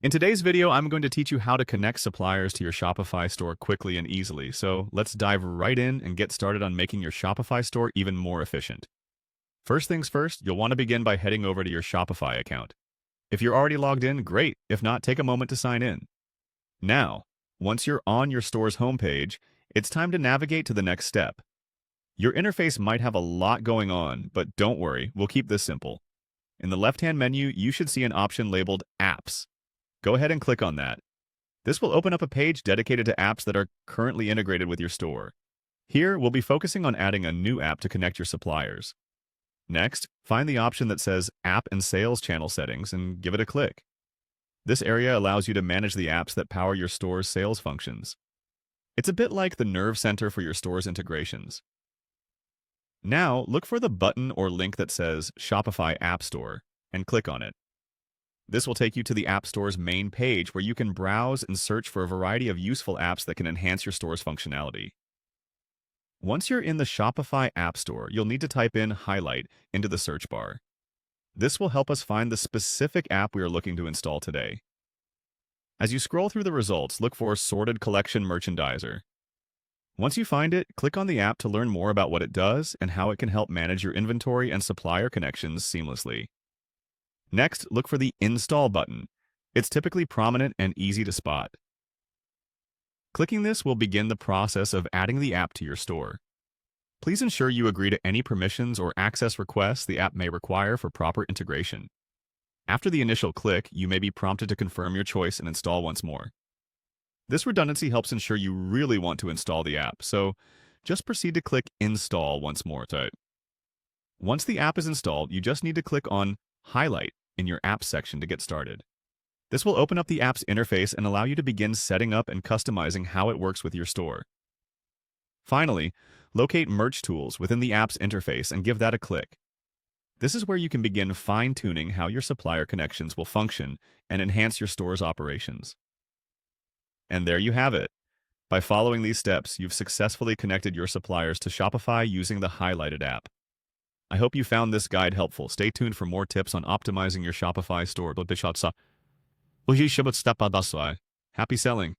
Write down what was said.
In today's video, I'm going to teach you how to connect suppliers to your Shopify store quickly and easily. So let's dive right in and get started on making your Shopify store even more efficient. First things first, you'll want to begin by heading over to your Shopify account. If you're already logged in, great. If not, take a moment to sign in. Now, once you're on your store's homepage, it's time to navigate to the next step. Your interface might have a lot going on, but don't worry, we'll keep this simple. In the left-hand menu, you should see an option labeled Apps. Go ahead and click on that. This will open up a page dedicated to apps that are currently integrated with your store. Here, we'll be focusing on adding a new app to connect your suppliers. Next, find the option that says App and Sales Channel Settings and give it a click. This area allows you to manage the apps that power your store's sales functions. It's a bit like the nerve center for your store's integrations. Now, look for the button or link that says Shopify App Store and click on it. This will take you to the App Store's main page where you can browse and search for a variety of useful apps that can enhance your store's functionality. Once you're in the Shopify App Store, you'll need to type in Highlight into the search bar. This will help us find the specific app we are looking to install today. As you scroll through the results, look for Sorted Collection Merchandiser. Once you find it, click on the app to learn more about what it does and how it can help manage your inventory and supplier connections seamlessly. Next, look for the Install button. It's typically prominent and easy to spot. Clicking this will begin the process of adding the app to your store. Please ensure you agree to any permissions or access requests the app may require for proper integration. After the initial click, you may be prompted to confirm your choice and install once more. This redundancy helps ensure you really want to install the app, so just proceed to click Install once more. Once the app is installed, you just need to click on Highlight in your Apps section to get started. This will open up the app's interface and allow you to begin setting up and customizing how it works with your store. Finally, locate Merch Tools within the app's interface and give that a click. This is where you can begin fine-tuning how your supplier connections will function and enhance your store's operations. And there you have it. By following these steps, you've successfully connected your suppliers to Shopify using the highlighted app. I hope you found this guide helpful. Stay tuned for more tips on optimizing your Shopify store. Happy selling!